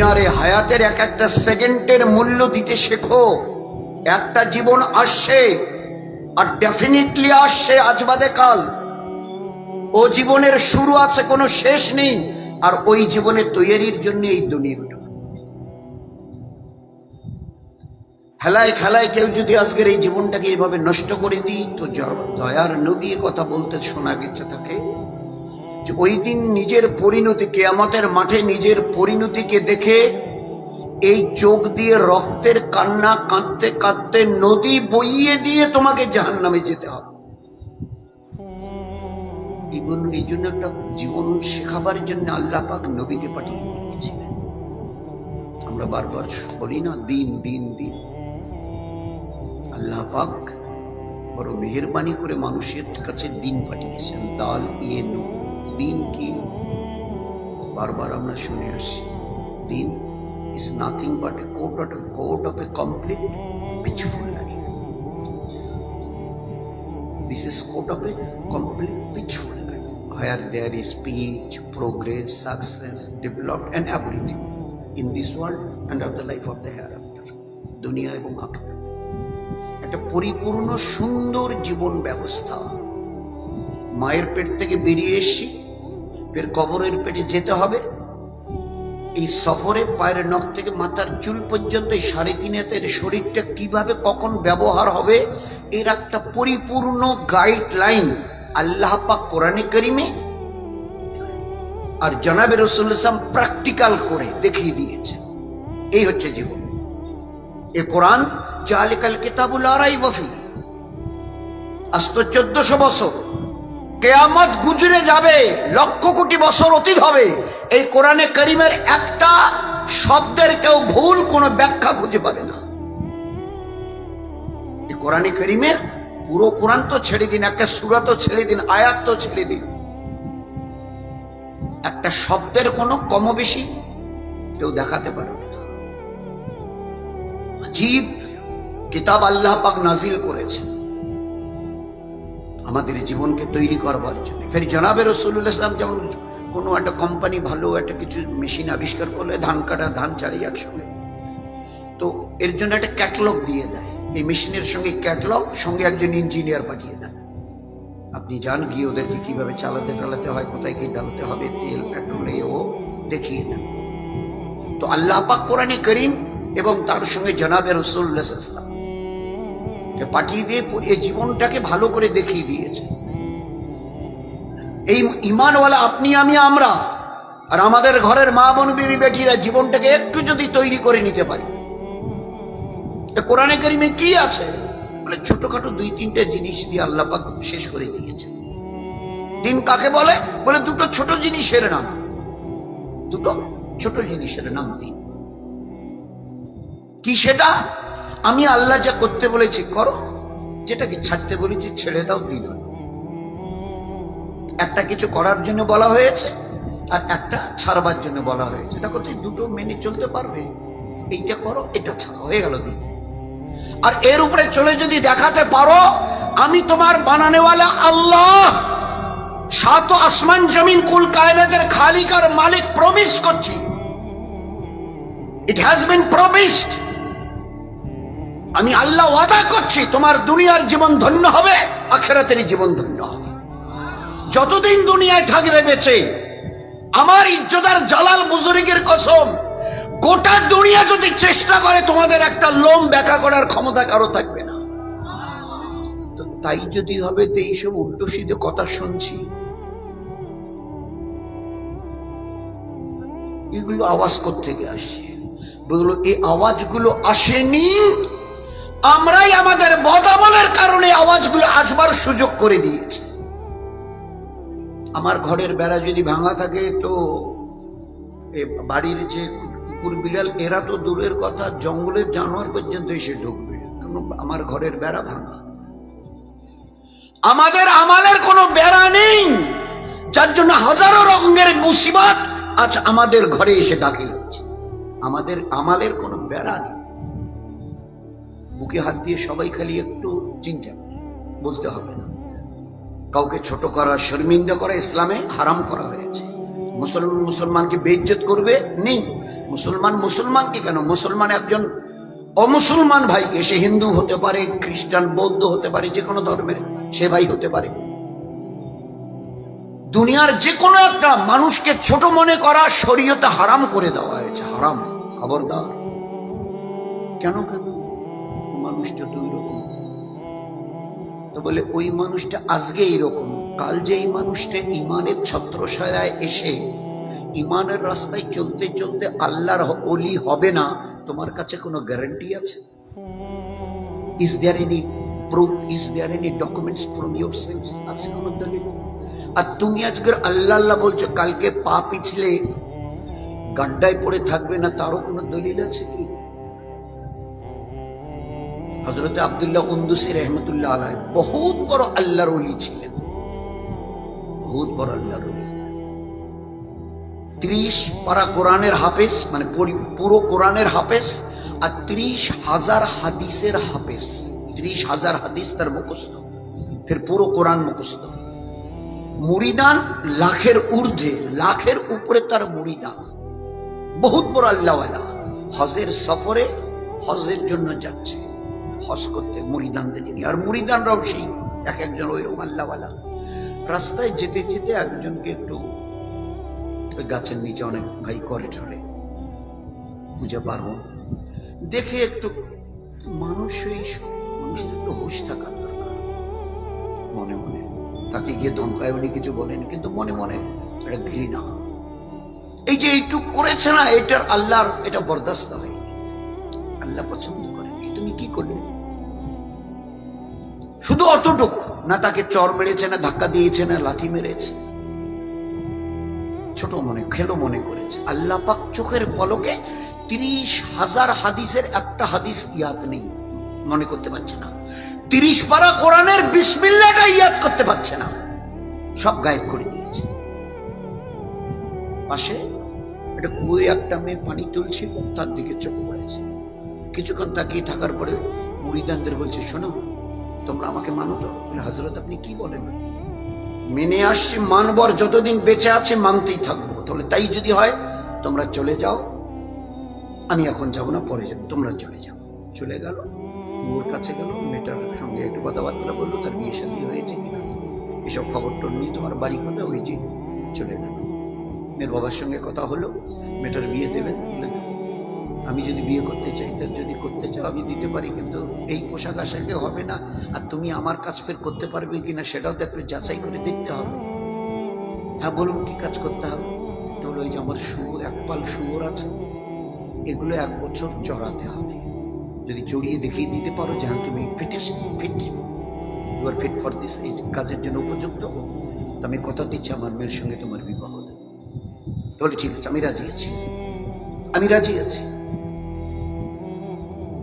দুনিয়ার এই হায়াতের এক একটা সেকেন্ডের মূল্য দিতে শেখো। একটা জীবন আসছে, আর ডেফিনেটলি আসছে, আজ বাদে কাল। ও জীবনের শুরু আছে, কোনো শেষ নেই। আর ওই জীবনে তৈরির জন্য এই দুনিয়াটা। খেলায় খেলায় কেউ যদি আজকের এই জীবনটাকে এইভাবে নষ্ট করে দিই, তো দয়ার নবী কথা বলতে শোনা গেছে তাকে যে ওই দিন নিজের পরিণতি, কিয়ামতের মাঠে নিজের পরিণতিকে দেখে এই চোখ দিয়ে রক্তের কান্না কাঁদতে কাঁদতে নদী বইয়ে দিয়ে তোমাকে জাহান্নামে যেতে হবে। এই জন্য একটা জীবন শেখাবার জন্য আল্লাহ পাক নবীকে পাঠিয়ে দিয়েছিলেন। আমরা বারবার বলি না, দিন দিন দিন। আল্লাহ পাক বড় মেহেরবানি করে মানুষের কাছে দিন পাঠিয়েছেন। দাল ইয়ে নো, দিন কি? বারবার আমরা শুনে আসছি, দিন is nothing but a coat of a complete peaceful life. This is coat of a complete peaceful life, where there is peace, progress, success, development and everything in this world and of the life of the hereafter. দুনিয়া এবং আখিরাত একটা পরিপূর্ণ সুন্দর জীবন ব্যবস্থা। মায়ের পেট থেকে বেরিয়ে এসেছি, ফের কবরের পেটে যেতে হবে। এই সফরে পায়ের নখ থেকে মাথার চুল পর্যন্ত এই 3.5 হাতের শরীরটা কিভাবে কখন ব্যবহার হবে, এর একটা পরিপূর্ণ গাইডলাইন আল্লাহ পাক কোরআনে কারিমে আর জনাবে রাসূলুল্লাহ সাল্লাল্লাহু আলাইহি ওয়াসাল্লাম প্র্যাকটিক্যাল করে দেখিয়ে দিয়েছে। এই হচ্ছে জীবন। এই কোরআন জালিকাল কিতাবুল লা রাইবা ফিহি, আজ তো 1400 বছর, কিয়ামত গুজরে যাবে, লক্ষ কোটি বছর অতীত হবে, এই কোরআনে কারিমের একটা শব্দের কেউ ভুল কোনো ব্যাখ্যা খুঁজে পাবে না। এই কোরআনে কারিমের পুরো কোরআন তো ছেড়ে দিন, একটা সূরা তো ছেড়ে দিন, আয়াত তো ছেড়ে দিন, একটা শব্দের কোনো কম বেশি কেউ দেখাতে পারবে না। আজীব কিতাব আল্লাহ পাক নাজিল করেছেন আমাদের জীবনকে তৈরি করবার জন্য। ফের জনাবে রাসূলুল্লাহ সাল্লাল্লাহু আলাইহি ওয়াসাল্লাম যেমন কোনো একটা কোম্পানি ভালো একটা কিছু মেশিন আবিষ্কার করলে, ধান কাটা ধান চাড়ি একসঙ্গে, তো এর জন্য একটা ক্যাটালগ দিয়ে দেয়। এই মেশিনের সঙ্গে ক্যাটালগ, সঙ্গে একজন ইঞ্জিনিয়ার পাঠিয়ে দেন। আপনি যান, গিয়ে ওদেরকে কিভাবে চালাতে হয়, কোথায় কি ডালতে হবে, তেল পেট্রোল, ও দেখিয়ে দেন। তো আল্লাহ পাক কোরআনে কারীম এবং তার সঙ্গে জনাবে রাসূলুল্লাহ সাল্লাল্লাহু আলাইহি ওয়াসাল্লাম পাঠিয়ে দিয়ে এই জীবনটাকে ভালো করে দেখিয়ে দিয়েছে। এই ঈমানওয়ালা আপনি, আমি, আমরা আর আমাদের ঘরের মা বোন বিবি বেটিরা জীবনটাকে একটু যদি তৈরি করে নিতে পারি, কোরআনে কারিমে কি আছে মানে ছোটখাটো 2-3টে জিনিস দিয়ে আল্লাহ পাক শেষ করে দিয়েছে। দিন কাকে বলে? বলে দুটো ছোট জিনিসের নাম, দুটো ছোট জিনিসের নাম দিন। কি সেটা? আমি আল্লাহ যা করতে বলেছি করো, যেটাকে ছাড়তে বলেছি ছেড়ে দাও, দিন হলো। একটা কিছু করার জন্য বলা হয়েছে আর একটা ছাড়বার জন্য বলা হয়েছে। দেখো তুই দুটো মেনে চলতে পারবে, এইটা করো, এটা ছাড়ো, হয়ে গেল দিন। আর এর উপরে চলে যদি দেখাতে পারো আমি তোমার বানানেওয়ালা আল্লাহ, 7 আসমান জমিন কুল কায়নাতের খালিক আর মালিক প্রমিস করছি, ইট হ্যাজ বিন প্রমিসড, আমি আল্লাহ ওয়াদা করছি তোমার দুনিয়ার জীবন ধন্য হবে, আখিরাতের জীবন ধন্য হবে। যতদিন দুনিয়ায় থাকবে বেঁচে, আমার ইজ্জতার জালাল বুজুর্গের কসম, গোটা দুনিয়া যদি চেষ্টা করে তোমাদের একটা লোম ব্যাখ্যা করার ক্ষমতা কারো থাকবে না। তো তাই যদি হবে, তো এইসব উল্টো সিধে কথা শুনছি, এগুলো আওয়াজ কোত্থেকে আসছে? বললো এই আওয়াজগুলো আসেনি, আমরাই আমাদের বদামলের কারণে আওয়াজগুলো আসবার সুযোগ করে দিয়েছি। আমার ঘরের বেড়া যদি ভাঙা থাকে, তো বাড়ির যে কুকুর বিড়াল এরা তো দূরের কথা, জঙ্গলের জানোয়ার পর্যন্ত এসে ঢুকবে, কারণ আমার ঘরের বেড়া ভাঙা। আমাদের আমালের কোনো বেড়া নেই, যার জন্য হাজারো রকমের মুসিবত আজ আমাদের ঘরে এসে দাখিল হচ্ছে। আমাদের আমালের কোনো বেড়া নেই। বুকে হাত দিয়ে সবাই খালি একটু চিন্তা করে বলতে হবে না, কাউকে ছোট করা, শর্মিন্দা করা ইসলামে হারাম করা হয়েছে। মুসলমান মুসলমানকে বেইজ্জত করবে নেই। মুসলমান মুসলমানকে কেন, মুসলমান একজন অমুসলমান ভাইকে, সে হিন্দু হতে পারে, খ্রিস্টান, বৌদ্ধ হতে পারে, যে কোনো ধর্মের সে ভাই হতে পারে। দুনিয়ার যে কোনো একটা মানুষকে ছোট মনে করা শরীয়তে হারাম করে দেওয়া হয়েছে, হারাম, খবরদার। কেন কেন মানুষটা দুই রকম। তো বলে ওই মানুষটা আজকে এইরকম, কাল যে এই মানুষটা ইমানের ছত্রছায়ায় এসে ইমানের রাস্তায় চলতে চলতে আল্লাহর ওলি হবে না, তোমার কাছে কোনো গ্যারান্টি আছে? Is there any proof, is there any documents from your self? আছে কোনো দলিল? আর তুমি আজকের আল্লাহ আল্লাহ বলছো, কালকে পা পিছলে গাড্ডায় পড়ে থাকবে না, তারও কোনো দলিল আছে কি? হযরত আব্দুল্লাহ উন্দুসি রহমতুল্লাহ আলাইহি বহুত বড় আল্লাহর ওলি ছিলেন, বহুত বড় আল্লাহর ওলি। 30 পারা কোরআনের হাফেজ, মানে পুরো কোরআনের হাফেজ, আর 30,000 হাদিসের হাফেজ। 30,000 হাদিস তার মুখস্থ, ফের পুরো কোরআন মুখস্থ। মুরিদান লাখের ঊর্ধ্বে, লাখের উপরে তার মুরিদান, বহুত বড় আল্লাহওয়ালা। হজের সফরে, হজের জন্য যাচ্ছে, হজ করতে মুরিদানদের নিয়ে। আর মুরিদানরাও সেই এক একজন ওইরকম আল্লাহওয়ালা। রাস্তায় যেতে যেতে একজনকে একটু ওই গাছের নিচে অনেক ভাই করে টরে পূজা পার্বণ দেখে একটু মানুষ, মানুষের একটু হুঁশ থাকার দরকার। মনে মনে তাকে গিয়ে ধমকায়, উনি কিছু বলেন, কিন্তু মনে মনে একটা ঘৃণা, এই যে এইটুক করেছে না, এটার আল্লাহর এটা বরদাস্ত হয়, আল্লাহ পছন্দ করেন। এই তুমি কি করলে? শুধু অতটুক না, তাকে চর মেরেছে না, ধাক্কা দিয়েছে না, লাথি মেরেছে, ছোট মনে, খেলো মনে করেছে। আল্লাহ পাক চোখের পলকে 30,000 হাদিসের একটা হাদিস ইয়াদ নেই, মনে করতে পারছে না। 30 পারা কোরআনের বিসমিল্লাহটা ইয়াদ করতে পারছে না, সব গায়েব করে দিয়েছে। পাশে একটা কুয়ে একটা মেয়ে পানি তুলছিল, তার দিকে চোখ পড়েছে। কিছুক্ষণ তাকিয়ে থাকার পরে মুরিদানদের বলছে, শোনো, তোমরা আমাকে মানো তো? হযরত আপনি কি বলেন? মেনে আসছি, মানবর, যতদিন বেঁচে আছে মানতেই থাকবো। তাহলে তাই যদি হয় তোমরা চলে যাও, আমি এখন যাবো না, পরে যাবো, তোমরা চলে যাও। চলে গেল, ওর কাছে গেল, মেয়েটার সঙ্গে একটু কথাবার্তা বললো, তার বিয়ে শাদী হয়েছে কিনা এসব খবর টোর নিয়ে, তোমার বাড়ি কথা, ওই যে চলে গেল। মেয়ের বাবার সঙ্গে কথা হলো, মেয়েটার বিয়ে দেবেন, বলে দেবো। আমি যদি বিয়ে করতে চাই, তার যদি করতে চাও আমি দিতে পারি, কিন্তু এই পোশাক আশাকে হবে না। আর তুমি আমার কাজ ফের করতে পারবে কিনা সেটাও তো একটু যাচাই করে দেখতে হবে। হ্যাঁ বলুন, কি কাজ করতে হবে? তো ওই যে আমার এক পাল শুয়োর আছে, এগুলো 1 বছর চড়াতে হবে। যদি চড়িয়ে দেখিয়ে দিতে পারো যে হ্যাঁ তুমি fit, you are fit for this, এই কাজের জন্য উপযুক্ত, তো আমি কথা দিচ্ছি আমার মেয়ের সঙ্গে তোমার বিবাহ দেব। তাহলে ঠিক আছে, আমি রাজি আছি, আমি রাজি আছি,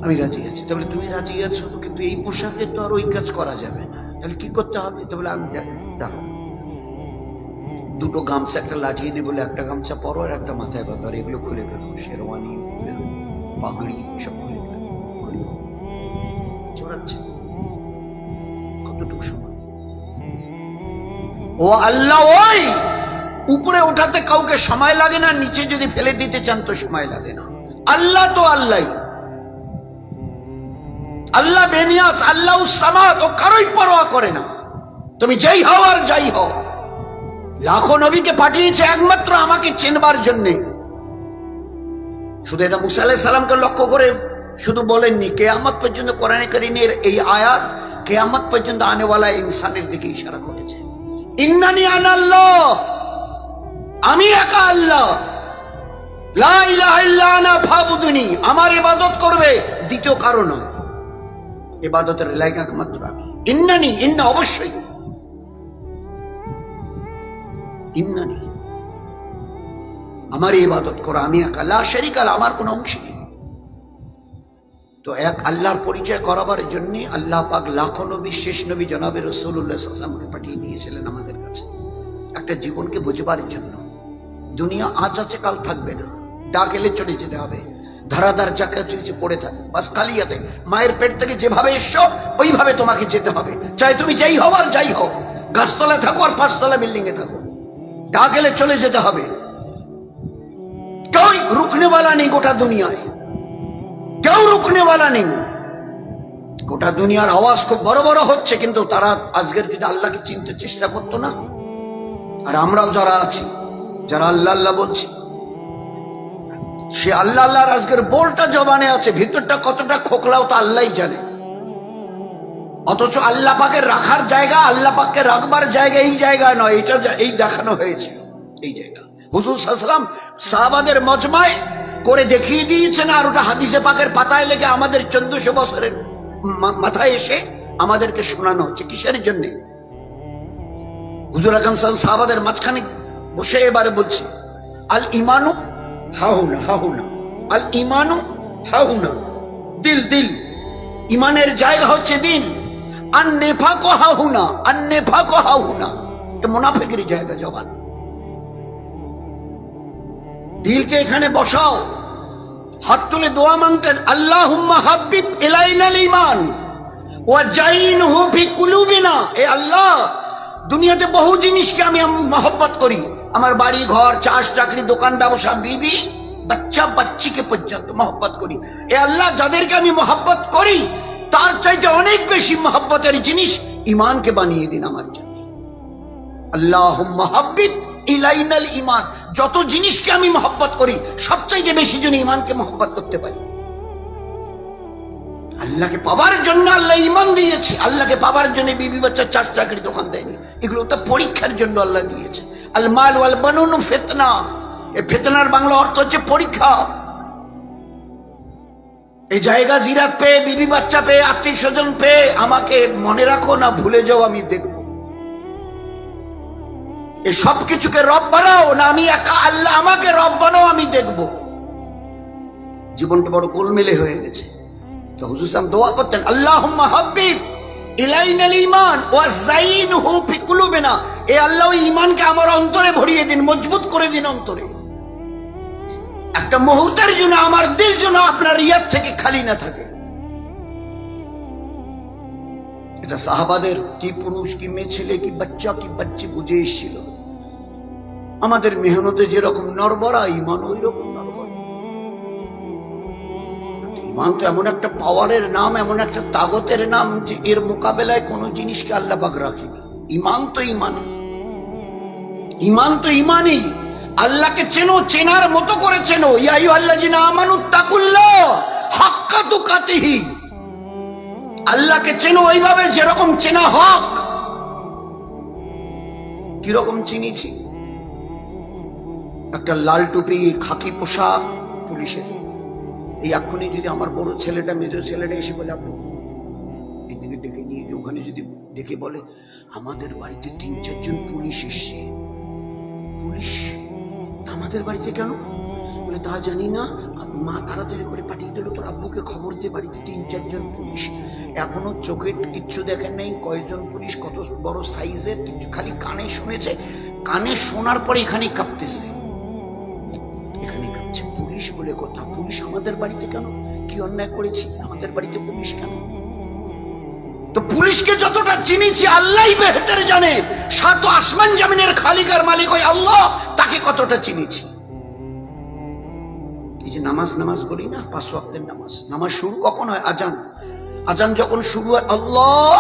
আমি রাজি আছি। তাহলে তুমি রাজি আছো, কিন্তু এই পোশাকে তো আর ওই কাজ করা যাবে না, তাহলে কি করতে হবে? তাহলে আমি দেখো, 2টো গামছা, একটা লাঠি এনে বলে একটা গামছা পরো আর একটা মাথায় বাঁধো, আর এগুলো খুলে ফেলো, শেরওয়ানি, পাগড়ি সব খুলে ফেলো। চড়াচ্ছে কতটুকু সময়? ও আল্লাহ, ওই উপরে ওঠাতে কাউকে সময় লাগে না, নিচে যদি ফেলে দিতে চান তো সময় লাগে না। আল্লাহ তো আল্লাহ, আল্লাহ বেনিয়াস, আল্লাহ সামাদ, ও কারোই পরোয়া করে না। তুমি যেই হও আর যাই হও, লাখো নবীকে পাঠিয়েছে একমাত্র আমাকে চেনবার জন্যে। শুধু এটা মুসা আলাইহিস সালামকে লক্ষ্য করে শুধু বলেননি, কিয়ামত পর্যন্ত কোরআনে কারীমের এই আয়াত কিয়ামত পর্যন্ত আনেওয়ালা ইনসানের দিকে ইশারা করেছে। ইন্নানি আনাল্লাহ, আমি একা আল্লাহ, লা ইলাহা ইল্লা আনা ফাবুদুনি, আমার ইবাদত করবে, দ্বিতীয় কারো নয়। ইবাদতের লায়ক একমাত্র আমি। ইন্নানি, ইন্না অবশ্যই, ইন্নানি, আমার ইবাদত করো, আমি একা, লা শারীকা লাহু, আমার কোনো অংশ নেই। তো এক আল্লাহর পরিচয় করাবার জন্য আল্লাহ পাক লাখো নবী, শেষ নবী জনাবে রাসূলুল্লাহ সাল্লাল্লাহু আলাইহি ওয়াসাল্লামকে পাঠিয়ে দিয়েছিলেন আমাদের কাছে, একটা জীবনকে বুঝবার জন্য। দুনিয়া আজ আছে, কাল থাকবে না, ডাক এলে চলে যেতে হবে, ধারাধার চাকা চলছে পড়ে থাকে, বাস কালিয়াতে মায়ের পেট থেকে যেভাবে এসো ওইভাবে তোমাকে যেতে হবে, চাই তুমি যেই হও আর যাই হও, গাছতলায় থাকো আর 5 তলা বিল্ডিং এ থাকো, ডাক এলে চলে যেতে হবে। কেউ রুকনেওয়ালা নেই গোটা দুনিয়ায়, কেউ রুকনেওয়ালা নেই। গোটা দুনিয়ার আওয়াজ খুব বড় বড় হচ্ছে, কিন্তু তারা আজকের যদি আল্লাহকে চিনতে চেষ্টা করতো না, আর আমরাও যারা আছি, যারা আল্লাহ আল্লাহ বলছি, সে আল্লাহ আল্লাহর আজকের বলটা জবানে আছে, ভিতরটা কতটা খোকলাও তা আল্লাহই জানে। অথচ আল্লাহ পাকের রাখার জায়গা, আল্লাহ পাককে রাখবার জায়গা এই জায়গা নয়, এটা এই দেখানো হয়েছিল এই জায়গা। হুজুর সাল্লাল্লাহু আলাইহি ওয়াসাল্লাম সাহাবাদের মজমায় করে দেখিয়ে দিয়েছেন, আর ওটা হাদিসে পাকের পাতায় লেগে আমাদের 1400 বছরের মাথায় এসে আমাদেরকে শোনানো হচ্ছে। কিসের জন্য? হুজুর আকরাম সাল্লাল্লাহু আলাইহি ওয়াসাল্লাম সাহাবাদের মাঝখানে বসে এবারে বলছে, আল ইমানু হাহুনা হাহুনা, আল ইমানু হাহুনা, দিল দিল, ইমানের জায়গা হচ্ছে দিল। আর নেফাক হাহুনা, আর নেফাক হাহুনা, এটা মুনাফিকের জায়গা জবান। দিলকে এখানে বসাও। হাত তুলে দোয়া মাংতেন, আল্লাহুম্মা হাব্বিব ইলাইনাল ঈমান ওয়া জাইনহু ফি কুলুবিনা। এ আল্লাহ, দুনিয়াতে বহু জিনিসকে আমি মহব্বত করি, আমার বাড়ি ঘর, চাষ চাকরি, দোকান ব্যবসা, বিবি বাচ্চা বাচ্চিকে পর্যন্ত মহব্বত করি। এ আল্লাহ, যাদেরকে আমি মহব্বত করি তার চাইতে অনেক বেশি মহব্বতের জিনিস ঈমানকে বানিয়ে দিন আমার জন্য। আল্লাহুম্মা হাব্বিব ইলাইনাল ঈমান, যত জিনিসকে আমি মহব্বত করি সবচাইতে বেশি যেন ঈমানকে মহব্বত করতে পারি। আল্লাহকে পাবার জন্য আল্লাহ ঈমান দিয়েছে, আল্লাহকে পাবার জন্য বিবি বাচ্চা চাষ চাকরি দোকান দেয়নি, এগুলো তো পরীক্ষার জন্য আল্লাহ দিয়েছে। আল মাল ওয়াল বানুন ফিতনা, এই ফিতনার বাংলা অর্থ হচ্ছে পরীক্ষা। এই জায়গা জিরাত পেয়ে, বিবি বাচ্চা পেয়ে, আত্মীয় স্বজন পেয়ে আমাকে মনে রাখো না ভুলে যাও, আমি দেখব। এই সব কিছুকে রব বানাও না আমি একা, আল্লাহ আমাকে রব বানাও, আমি দেখব। জীবনটা বড় গোলমেলে হয়ে গেছে। তো হুজুর সাহেব দোয়া করতেন, আল্লাহুম্মা হাব্বিব ইলাইনাল ঈমান ওয়া যাইনহু ফি কুলুবিনা। এ আল্লাহ, ঈমানকে আমার অন্তরে ভরিয়ে দিন, মজবুত করে দিন অন্তরে। একটা মুহূর্তের জন্য আমার দিল যেন আপনার রিয়াদ থেকে খালি না থাকে। এটা সাহাবাদের কি পুরুষ কি মেয়ে, ছেলে কি বাচ্চা কি বাচ্চি বুঝে এসেছিল। আমাদের মেহনতে যেরকম নরবরা, ঈমান ওই রকম নরবরা। ঈমান তো এমন একটা পাওয়ারের নাম, এমন একটা তাগতের নাম যে এর মোকাবেলায় কোনো জিনিসকে আল্লাহ পাক রাখেনি। ঈমান তো ঈমানই, ঈমান তো ঈমানই। আল্লাহকে চেনো, চেনার মতো করে চেনো। ইয়া আইয়ুহাল্লাযিনা আমানুত্তাকুল্লাহ হাক্কা তুকাতিহি, আল্লাহকে চেনো ওইভাবে যেরকম চেনা হক। কিরকম চিনিছি? একটা লাল টুপি, খাকি পোশাক পুলিশের। এই এক্ষুনি যদি আমার বড় ছেলেটা, মেজর ছেলেটা এসে বলে, আপু এদিকে ডেকে নিয়ে গিয়ে ওখানে যদি ডেকে বলে, আমাদের বাড়িতে 3-4 জন পুলিশ এসছে। পুলিশ আমাদের বাড়িতে কেন? বলে তা জানি না, মা তাড়াতাড়ি করে পাঠিয়ে দিল, তোর আব্বুকে খবর দিয়ে, বাড়িতে 3-4 জন পুলিশ। এখনো চোখে কিচ্ছু দেখেন নাই কয়জন পুলিশ, কত বড় সাইজের, কিছু খালি কানে শুনেছে। কানে শোনার পরে এখানে কাঁপতেছে, এখানে কাঁপছে। পুলিশ বলে কথা, পুলিশ আমাদের বাড়িতে কেন? কি অন্যায় করেছি? আমাদের বাড়িতে পুলিশ কেন? তো পুলিশকে যতটা চিনিছি আল্লাহই বেহতর জানে। 7 আসমান জমিনের খালিকার মালিক ওই আল্লাহ, তাকে কতটা চিনিছি। এই যে নামাজ নামাজ বলি না, 5 ওয়াক্তের নামাজ, নামাজ শুরু কখন হয়? আজান। আজান যখন শুরু হয় আল্লাহ,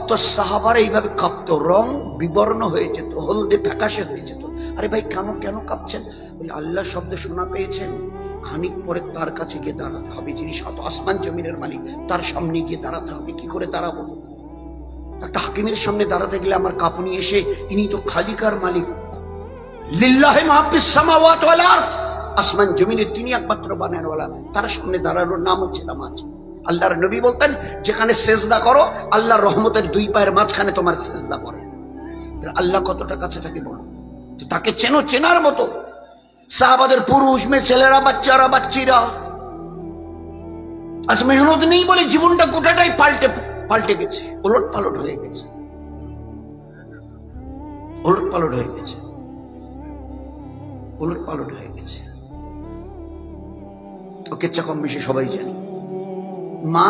তো সাহাবারা এইভাবে কাঁপতো, রং বিবর্ণ হয়ে যেত, হলদে ফ্যাকাশে হয়ে যেত। আরে ভাই কেন কেন কাঁপছেন? বলে আল্লাহ শব্দ শোনা পেয়েছেন, খানিক পরে তার কাছে গিয়ে দাঁড়াতে হবে, যিনি 7 আসমান জমিনের মালিক, তার সামনে গিয়ে দাঁড়াতে হবে। কি করে দাঁড়াবো? একটা হাকিমের সামনে দাঁড়াতে গেলে আমার কাঁপুনি এসে, ইনি তো খালিকার মালিক, লিল্লাহি মা ফিস সামাওয়াতি ওয়াল আরদ, আসমান জমিনের তিনি একমাত্র বানানোওয়ালা, তার সামনে দাঁড়ানোর নাম হচ্ছে নামাজ। আল্লাহর নবী বলতেন, যেখানে সেজদা করো আল্লাহর রহমতের 2 পায়ের মাঝখানে তোমার সেজদা পড়ে। আল্লাহ কতটা কাছে থাকে বলো? তাকে চেনো, চেনার মতো। সাহাবাদের পুরুষ মেয়ে, ছেলেরা, বাচ্চারা, বাচ্চিরা আজ মেহনত নেই বলে জীবনটা গোটাটাই পাল্টে গেছে, ওলট পালট হয়ে গেছে, ওলট পালট হয়ে গেছে, ওলট পালট হয়ে গেছে। ওকে চা কম বেশি সবাই জানি। মা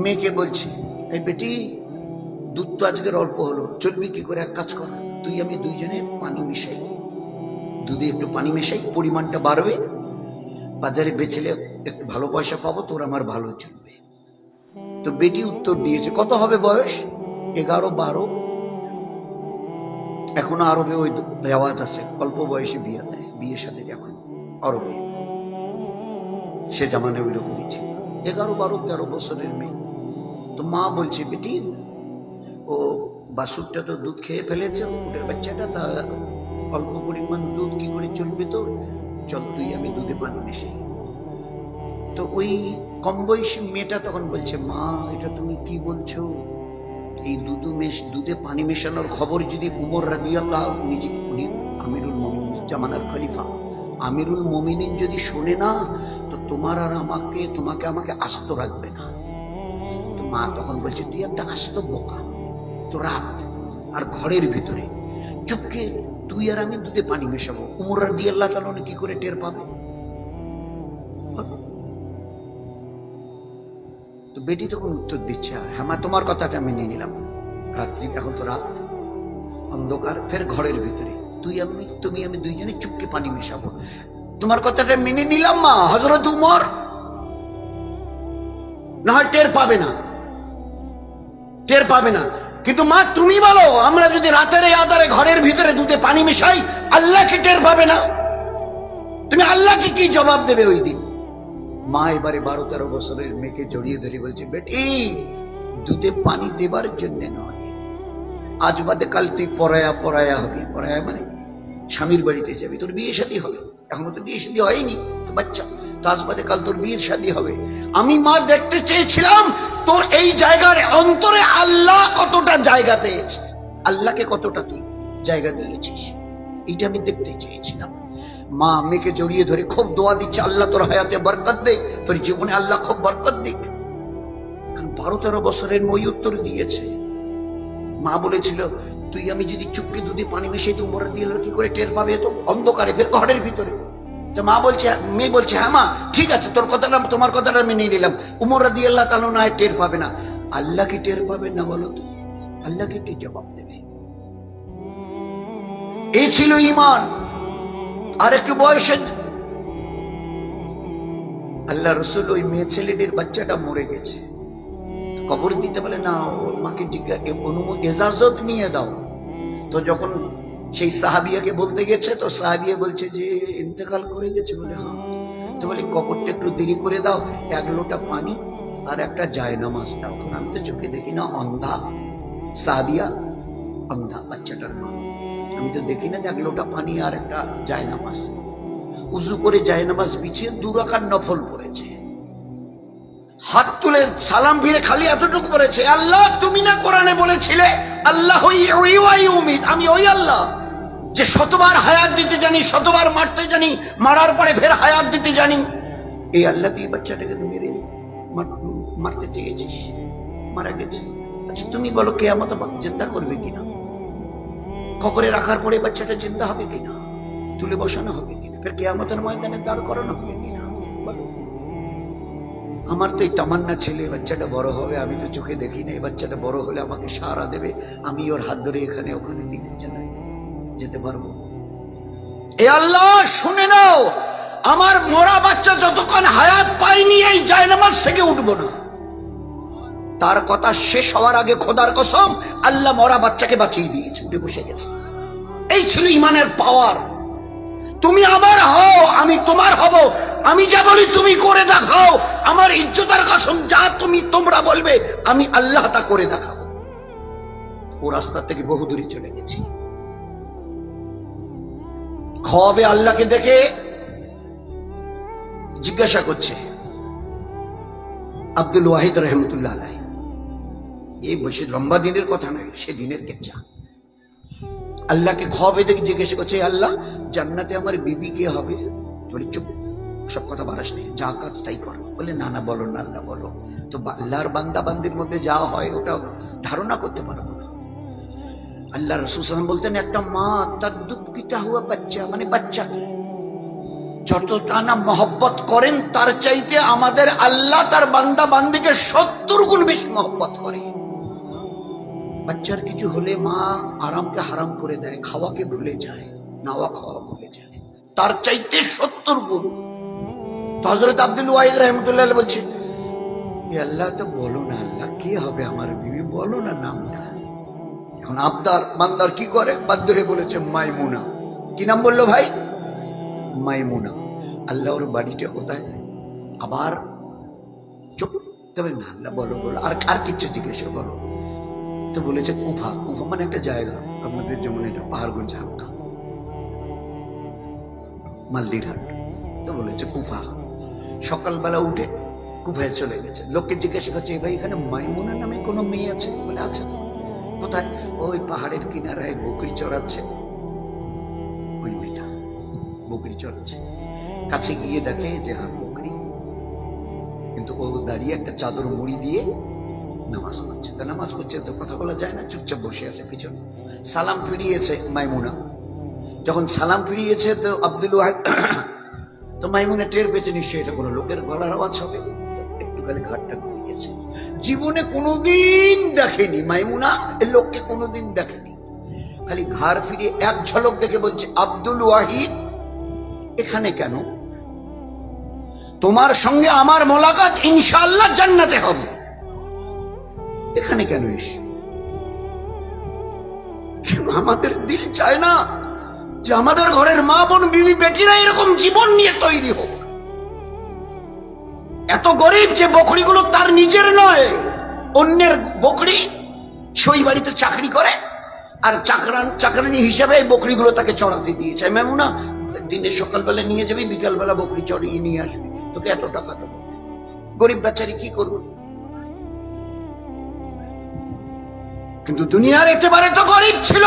মেয়েকে বলছে, এই বেটি দুধ তো আজকের অল্প হলো, চলবি কি করে? এক কাজ কর, তুই আমি দুইজনে পানি মিশাই, দুধে একটু পানি মেশাই, পরিমাণটা বাড়বে, বাজারে বেচলে একটু ভালো পয়সা পাবো, তোর আমার ভালো চলবে। তো বেটি উত্তর দিয়েছে, কত হবে বয়স? 11-12। এখনো আরবে ওই রেওয়াজ আছে, অল্প বয়সে বিয়ে দেয়, বিয়ে সাথে এখন আরবে, সে জামানে ওই রকমই ছিল। 11-12-13 বছরের মেয়ে। তো মা বলছে, বেটি ও বাসুরটা তো দুধ খেয়ে ফেলেছে, ওটার বাচ্চাটা, তা অল্প পরিমাণ দুধ কি করে চলবে তোর, চল তুই আমি দুধে পানি মেশাই। তো ওই কম বয়সী মেয়েটা তখন বলছে, মা এটা তুমি কি বলছো? এই দুধে পানি মেশানোর খবর যদি উমর রাদিয়াল্লাহু, উনি আমিরুল মুমিনিন, জামানার খলিফা আমিরুল মুমিনিন যদি শোনে না, তো তোমার আর তোমাকে আমাকে আস্ত রাখবে না। তো মা তখন বলছে, তুই একটা আস্ত বোকা, তো রাত আর ঘরের ভিতরে চুপকে তুই আর আমি দুধে পানি মেশাবো, উমর রাদিয়াল্লাহু তাআলা কি করে টের পাবে? তো বেটি তখন উত্তর দিচ্ছে, হ্যাঁ মা তোমার কথাটা মেনে নিলাম, রাত্রি এখন তো রাত, অন্ধকার, ফের ঘরের ভিতরে তুমি আমি দুইজনে চুপকে পানি মেশাবো, তোমার কথাটা মেনে নিলাম মা। হযরত উমর না হয় টের পাবে না, কিন্তু মা তুমি বলো, আমরা যদি রাতের আধারে ঘরের ভিতরে দুধে পানি মেশাই, আল্লাহ কি টের পাবে না? তুমি আল্লাহকে কি জবাব দেবে ওই দিন? মা এবারে 12-13 বছরের মেয়েকে জড়িয়ে ধরে বলছে, বেটি দুধে পানি দেবার জন্য নয়, আজ বাদে কাল তুই পরায়া হবি। পরায়া মানে স্বামীর বাড়িতে যাবি, তোর বিয়ে শাদী হবে, এখনো তো বিয়ে শাদী হয়নি, তো বাচ্চা, তো আজ বাদে কাল তোর বিয়ের শাদী হবে। আমি মা দেখতে চেয়েছিলাম তোর এই জায়গার অন্তরে আল্লাহ কতটা জায়গা পেয়েছে, আল্লাহকে কতটা তুই জায়গা দিয়েছিস, এইটা আমি দেখতে চেয়েছিলাম। মা মেয়েকে জড়িয়ে ধরে খুব দোয়া দিচ্ছে, আল্লাহ তোর হায়াতে বরকত দিক, তোর জীবনে আল্লাহ খুব বরকত দিক। 12-13 বছরের মেয়ে উত্তর দিয়েছে। মা বলেছিল, তুই আমি যদি চুপকে দুধে পানি মিশিয়ে উমর রাদিয়াল্লাহু কি করে টের পাবে? তো অন্ধকারে, ফের ঘরের ভিতরে। তো মেয়ে বলছে, হ্যাঁ মা ঠিক আছে, তোমার কথাটা মেনে নিলাম, উমর রাদিয়াল্লাহু তাআলা না টের পাবে না। আল্লাহ কি টের পাবে না বলো তো? আল্লাহকে কি জবাব দেবে? এই ছিল ঈমান। আর একটু বয়সে আল্লাহ রাসূল ওই মেয়ে ছেলেটির বাচ্চাটা মরে গেছে, কবর দিতে বলে না, ওর মাকে এজাজত নিয়ে দাও। তো যখন সেই সাহাবিয়াকে বলতে গেছে, তো সাহাবিয়া বলছে যে ইন্তেকাল করে গেছে বলে, হ্যাঁ। তো বলে কবরটা একটু দেরি করে দাও, 1 লোটা পানি আর একটা জায়নামাজ দাও, কারণ আমি তো চোখে দেখি না, অন্ধা। সাহাবিয়া অন্ধা, বাচ্চাটার মা, আমি তো দেখি না, 1 লোটা পানি আর একটা জায়নামাজ। উজু করে জায়নামাজ বিছিয়ে 2 রাকাত নফল পড়েছে, হাত তুলে সালাম ফিরে খালি এতটুকু বলেছে, আল্লাহ তুমি না কোরআনে বলেছিলে আল্লাহ আমি ওই আল্লাহ যে শতবার হায়াত দিতে জানি, শতবার মারতে জানি, মারার পরে ফের হায়াত দিতে জানি। এই আল্লাহ তুই বাচ্চাটাকে মেরে মারতে চেয়েছিস, মারা গেছে। আচ্ছা তুমি বলো কিয়ামত জিন্দা করবে কিনা? কবরে রাখার পরে বাচ্চাটা জিন্দা হবে কিনা? তুলে বসানো হবে কিনা? ফের কিয়ামতের ময়দানে দাঁড় করানো হবে কিনা? বলো। আমার তো এই তামান্না ছেলে বাচ্চাটা বড় হবে, আমি তো চোখে দেখি না, এই বাচ্চাটা বড় হলে আমাকে সাহারা দেবে, আমি ওর হাত ধরে এখানে ওখানে দিকে যেতে পারবো। এ আল্লাহ শুনে নাও, আমার মরা বাচ্চা যতক্ষণ হায়াত পাইনি এই জায়নামাজ থেকে উঠবো না। তার কথা শেষ হওয়ার আগে খোদার কসম আল্লাহ মরা বাচ্চাকে বাঁচিয়ে দিয়েছে, উঠে বসে গেছে। এই ছিল ইমানের পাওয়ার। তুমি আমার হও, আমি তোমার হব, আমি যা বলি তুমি করে দেখাও, আমার ইজ্জতের কসম যা তোমরা বলবে আমি আল্লাহ তা করে দেখাবো। ও রাস্তা থেকে বহু দূরে চলে গেছি। খাওয়াবে আল্লাহকে দেখে জিজ্ঞাসা করছে আব্দুল ওয়াহিদ রহমতুল্লাহ আলাইহি, এই বসে লম্বা দিনের কথা নয়, সে দিনের কেচ্ছা। আল্লাহকে খাওয়াবে দেখে জিজ্ঞাসা করছে, আল্লাহ জান্নাতে আমার বিবি কে হবে? বলে চুপ, সব কথা বাড়াস নেই, যা কাজ তাই কর। বলে না না বলো না আল্লাহ বলো। তো আল্লাহর বান্দা বান্দির মধ্যে যা হয় ওটা ধারণা করতে পারবো না। আল্লাহ রাসূল সাল্লাল্লাহু আলাইহি ওয়াসাল্লাম বলতেন, একটা মা তার দুধ পিতা হুয়া বাচ্চা, মানে বাচ্চাকে যতটা না মহব্বত করেন, তার চাইতে আমাদের আল্লাহ তার বান্দা বান্দিকে 70 গুণ বেশি মহব্বত করে। বাচ্চার কিছু হলে মা আরামকে হারাম করে দেয়, খাওয়াকে ভুলে যায়, নাওয়া খাওয়া ভুলে যায়, তার চাইতে 70 গুণ। তো হযরত আব্দুল ওয়াহিদ রাহমাতুল্লাহ বলছে, এ আল্লাহ, তো বলো না আল্লাহ, কে হবে আমার বিবি, বলো না নামটা। এখন আবদার বান্দার কি করে, বাধ্য হয়ে বলেছে মাইমুনা। কি নাম বললো ভাই? মাইমুনা। আল্লাহ, ওর বাড়িটা কোথায়? আবার চুপ। তবে না আল্লাহ, বলো বলো, আর কিছু জিজ্ঞেস বলো। তো বলেছে কুফা। কুফা মানে একটা জায়গা, আপনাদের যেমন এটা পাহাড়গঞ্জ, হালকা মালদিরহাট। তো বলেছে কুফা। সকালবেলা উঠে কুফায় চলে গেছে। লোককে জিজ্ঞাসা করছে, ভাই এখানে মাইমুনা নামে কোনো মেয়ে আছে? বলে আছে তো। কোথায়? ওই পাহাড়ের কিনারায় বকরি চড়াচ্ছে, ওই মেয়েটা বকরি চড়াচ্ছে। কাছে গিয়ে দেখে যে হ্যাঁ বকরি, কিন্তু ও দাঁড়িয়ে একটা চাদর মুড়ি দিয়ে নামাজ পড়ছে। তা নামাজ পড়ছে তো কথা বলা যায় না, চুপচাপ বসে আছে পিছনে। সালাম ফিরিয়েছে মাইমুনা। যখন সালাম ফিরিয়েছে তো আব্দুল ওয়াহিদ, তো মাইমুনা টের পেয়েছে নিশ্চয়ই এটা কোনো লোকের গলার আওয়াজ হবে, একটু খালি ঘাটটা ঘুরিয়েছে। জীবনে কোনোদিন দেখেনি মাইমুনা এ লোককে, কোনোদিন দেখেনি। খালি ঘাড় ফিরিয়ে এক ঝলক দেখে বলছে, আব্দুল ওয়াহিদ এখানে কেন? তোমার সঙ্গে আমার মোলাকাত ইনশাআল্লাহ জান্নাতে হবে, এখানে কেন এসে? আমাদের দিল চায় না যে আমাদের ঘরের মা বোন বিবি বেটিরা এরকম জীবন নিয়ে তৈরি হোক। এত গরিব যে বকরিগুলো তার নিজের নয়, অন্যের বকরি, সই বাড়িতে চাকরি করে, আর চাকরানি হিসাবে এই বকরিগুলো তাকে চড়াতে দিয়েছে। মেমুনা, দিনে সকালবেলা নিয়ে যাবি, বিকালবেলা বকরি চড়িয়ে নিয়ে আসবি, তোকে এত টাকা দেবো। গরিব বেচারি কি করবে? কিন্তু দুনিয়ার একেবারে তো গরিব ছিল,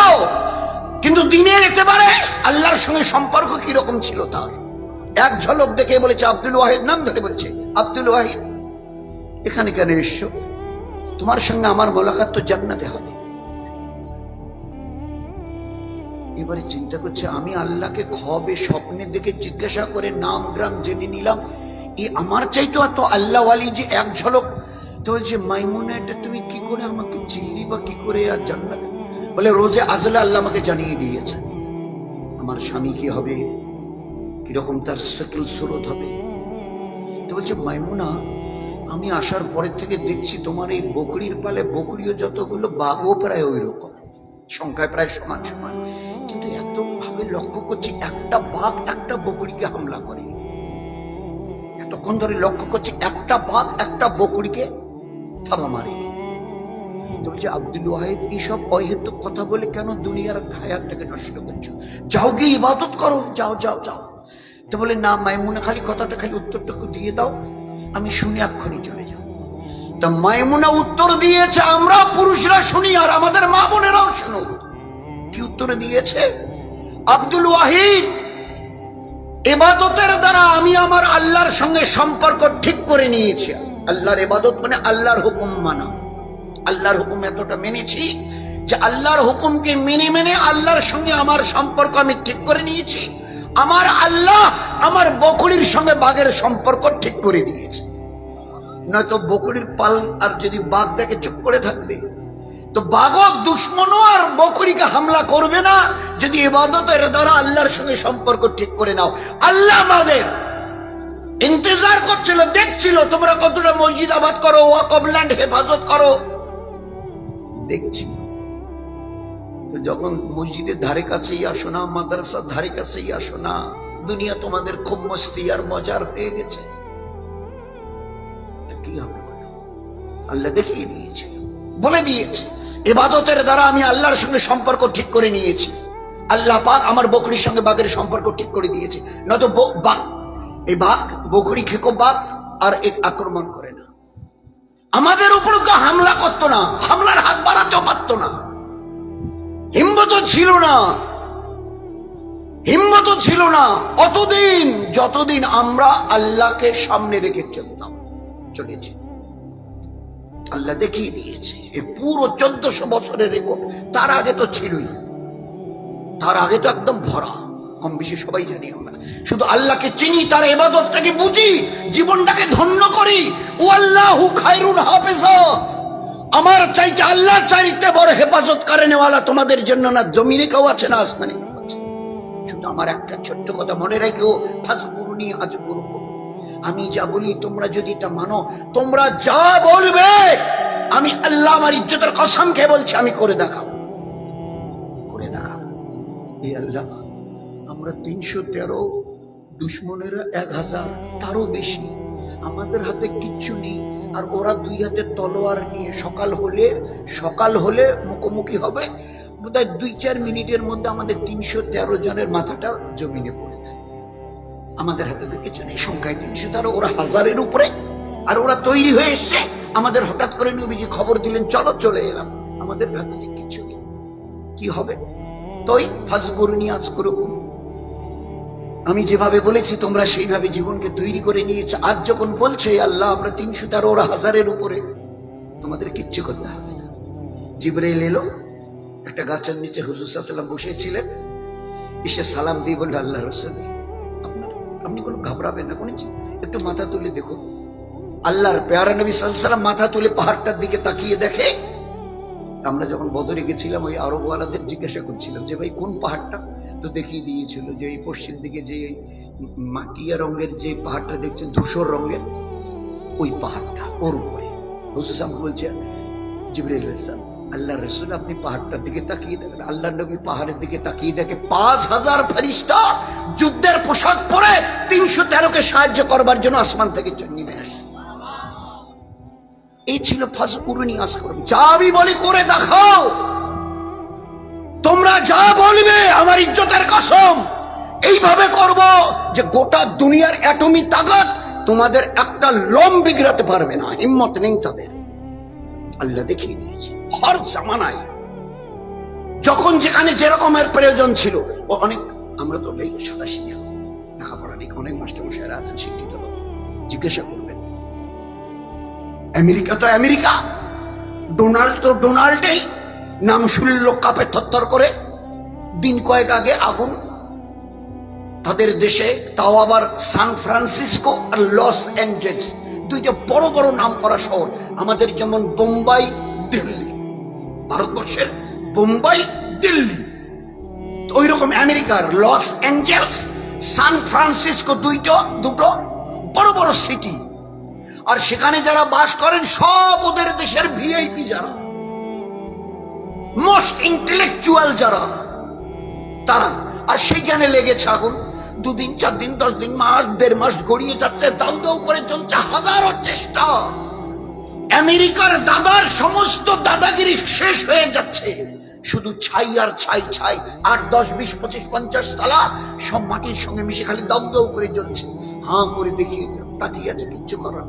কিন্তু দিনের একেবারে আল্লাহর সঙ্গে সম্পর্ক কিরকম ছিল তার এক ঝলক দেখে বলেছে, আব্দুল ওয়াহিদ নাম ধরে বলছে, আব্দুল ওয়াহিদ এখানে কেন এসছো? তোমার সঙ্গে আমার মোলাকাত তো জান্নাতে হবে। এবারে চিন্তা করছে, আমি আল্লাহকে খবে স্বপ্নে দেখে জিজ্ঞাসা করে নাম গ্রাম জেনে নিলাম, আমার চাইতো এত আল্লাহওয়ালি যে এক ঝলক। তো বলছে, মাইমুনা এটা তুমি কি করে আমাকে চিনলি বা কি করে আর জান্নাতে? বলে, রোজে আজলা আল্লাহ আমাকে জানিয়ে দিয়েছে আমার স্বামী কি হবে, কিরকম তার সকল সুরত হবে। তো বলছে, মাইমুনা আমি আসার পরের থেকে দেখছি তোমার এই বকরির পালে বকরিও যতগুলো, বাঘও প্রায় ওই রকম সংখ্যায় প্রায় সমান সমান, কিন্তু এত ভাবে লক্ষ্য করছি একটা বাঘ একটা বকরিকে হামলা করে। এতক্ষণ ধরে লক্ষ্য করছি একটা বাঘ একটা বকরিকে থাবা মারে। তো বলছে, আব্দুল ওয়াহিদ এইসব অহেতুক কথা বলে কেন দুনিয়ার হায়াতটাকে নষ্ট করছো? যাও গিয়ে ইবাদত করো, যাও যাও যাও। তো বলে, না মাইমুনা খালি কথাটা খালি উত্তরটুকু দিয়ে দাও, আমি শুনে এক্ষুনি চলে যাও। তা মাইমুনা উত্তর দিয়েছে, আমরা পুরুষরা শুনি আর আমাদের মা বোনেরাও শুনুক। কি উত্তর দিয়েছে? আব্দুল ওয়াহিদ, ইবাদতের দ্বারা আমি আমার আল্লাহর সঙ্গে সম্পর্ক ঠিক করে নিয়েছি। আল্লাহর ইবাদত মানে আল্লাহর হুকুম মানা। আল্লাহর হুকুম এতটা মেনেছি যে আল্লাহর হুকুমকে মেনে মেনে আল্লাহর সঙ্গে আমার সম্পর্ক আমি ঠিক করে নিয়েছি। আমার আল্লাহ আমার বকরির সঙ্গে বাঘের সম্পর্ক ঠিক করে দিয়েছে। নয়তো বকরির পাল আর যদি বাঘ দেখে চুপ করে থাকবে, তো বাঘক দুশ্মনও আর বকরিকে হামলা করবে না যদি ইবাদতের দ্বারা আল্লাহর সঙ্গে সম্পর্ক ঠিক করে নাও। আল্লাহ আমাদের ইন্তজার করছিল, দেখছিল তোমরা কতটা মসজিদ আবাদ করো, ওয়াকফ ল্যান্ড হেফাজত করো, দেখছিল। তো যখন মসজিদের ধারে কাছেই আসো না, মাদ্রাসার ধারে কাছেই আসো না, দুনিয়া তোমাদের খুব মস্তি আর মজার হয়ে গেছে, কি হবে বলো? আল্লাহ দেখিয়ে দিয়েছে, বলে দিয়েছে, ইবাদতের দ্বারা আমি আল্লাহর সঙ্গে সম্পর্ক ঠিক করে নিয়েছি। আল্লাহ পাক আমার বকরির সঙ্গে বাঘের সম্পর্ক ঠিক করে দিয়েছে। নয়তো বাঘ, এই বাঘ বকরি খেকো বাঘ আর এক আক্রমণ করে না, আমাদের উপর হামলা করতো না, হামলার হাত বাড়াতেও পারতো না, হিম্মত ছিল না, হিম্মত ছিল না অতদিন যতদিন আমরা আল্লাহকে সামনে রেখে চলেছি। আল্লাহ দেখিয়ে দিয়েছে এই পুরো 1400 বছরের রেকর্ড। তার আগে তো ছিলই, তার আগে তো একদম ভরা, কম বেশি সবাই জানি আমরা। শুধু আল্লাহকে চিনি, তার ইবাদতটাকে বুঝি, জীবনটাকে ধন্য করি। ওয়াল্লাহু খায়রুল হাফেজা, আমার চাইতে আল্লাহ চাইতে বড় হেফাজত করেনেওয়ালা তোমাদের জন্য না জমিনে কেউ আছে না আসমানে কেউ আছে। শুধু আমার একটা ছোট্ট কথা মনে রেখেও, ফাজকুরুনি আযকুরুকুম, আমি যা বলি তোমরা যদি তা মানো, তোমরা যা বলবে আমি আল্লাহ আমার ইজ্জতের কসম খেয়ে বলছি আমি করে দেখাবো, করে দেখাবো। এই আল্লাহ, আমরা 313, দুশ্মনেরা 1000, তারও বেশি, আমাদের হাতে কিচ্ছু নেই, আর ওরা 2 হাতে তলোয়ার নিয়ে সকাল হলে মুখোমুখি হবে, বোধহয় 2-4 মিনিটের মধ্যে আমাদের 313 জনের মাথাটা জমিনে পড়ে থাকে। আমাদের হাতে তো কিছু নেই, সংখ্যায় 313, ওরা 1000-এর উপরে, আর ওরা তৈরি হয়ে এসছে। আমাদের হঠাৎ করে নবীজি খবর দিলেন চলো, চলে এলাম, আমাদের হাতে যে কিছু নেই, কি হবে? তোই ফাজকুরনি আযকুরুকুম, আমি যেভাবে বলেছি তোমরা সেইভাবে জীবনকে তৈরি করে নিয়েছো। আজ যখন বলছে আল্লাহ আমরা 313, ওরা 1000-এর উপরে, তোমাদের কিচ্ছু করতে হবে না। জিবরাইল এলো, একটা গাছের নিচে হুজুর সাল্লাল্লাহু আলাইহি ওয়াসাল্লাম বসেছিলেন, এসে সালাম দিয়ে বলল আল্লাহ রাসূল আপনি কোনো ঘাবড়াবেন না, কোনো চিন্তা, একটু মাথা তুলে দেখুন। আল্লাহর পেয়ারা নবী সাল্লাল্লাহু আলাইহি ওয়াসাল্লাম মাথা তুলে পাহাড়টার দিকে তাকিয়ে দেখে। আমরা যখন বদরে গেছিলাম ওই আরবওয়ালাদের জিজ্ঞাসা করছিলাম যে ভাই কোন পাহাড়টা, তো দেখিয়ে দিয়েছিল যে এই পশ্চিম দিকে যে মাটিয়া রঙের যে পাহাড়টা দেখছেন, ধূসর রঙের, ওই পাহাড়টা, ওর উপরে। হুজুর সাহেব বলছে জিবরাইল আলাইহিস সালাম আল্লাহ রাসূল আপনি পাহাড়টার দিকে তাকিয়ে দেখেন। আল্লাহ নবী পাহাড়ের দিকে তাকিয়ে দেখে 5000 ফেরেশতা যুদ্ধের পোশাক পরে 313-কে সাহায্য করবার জন্য আসমান থেকে নেমে আসে। এই ছিল ফাজকুরনি আযকুরুকুম, যা আমি বলি করে দেখাও, তোমরা যা বলবে আমার ইজ্জতের কসম এইভাবে করব যে গোটা দুনিয়ার অ্যাটমি তাকত তোমাদের একটা লোম বিগড়াতে পারবে না, হিম্মত নেই তাদের। আল্লাহ দেখিয়ে দিয়েছে হর জামানায় যখন যেখানে যেরকমের প্রয়োজন ছিল। ও অনেক, আমরা তো এই সাদাসিধে লেখাপড়া নেই, অনেক মাস্টারমশাইরা আছেন শিক্ষিত লোক, জিজ্ঞাসা করবেন। আমেরিকা তো আমেরিকা, ডোনাল্ড তো ডোনাল্ডই, নাম শুনলে লোক কাঁপে থরথর করে। দিন কয়েক আগে আগুন তাদের দেশে, তাও আবার সান ফ্রান্সিসকো আর লস অ্যাঞ্জেলস, দুইটা বড় বড় নাম করা শহর। আমাদের যেমন বোম্বাই, দিল্লি, ভারতবর্ষের বোম্বাই, দিল্লি, ওই রকম আমেরিকার লস অ্যাঞ্জেলস, সান ফ্রান্সিসকো, দুটো বড় বড় সিটি। আর সেখানে যারা বাস করেন সব ওদের দেশের ভিআইপি, যারা মোস্ট ইন্টেলেকচুয়াল যারা, তারা। আর সেইখানে লেগেছে আগুন। 2 দিন 4 দিন 10 দিন, মাস 1.5 মাস গড়িয়ে যাচ্ছে, দাউ দাউ করে চলছে হাজারো চেষ্টা। আমেরিকার দাদার সমস্ত দাদাগিরি শেষ হয়ে যাচ্ছে, শুধু ছাই আর ছাই, 8, 10, 20, 25, 50 তালা সব মাটির সঙ্গে মিশে খালি দাউ দাউ করে জ্বলছে। হাঁ করে দেখিয়ে তাকিয়ে আছে, কিচ্ছু করার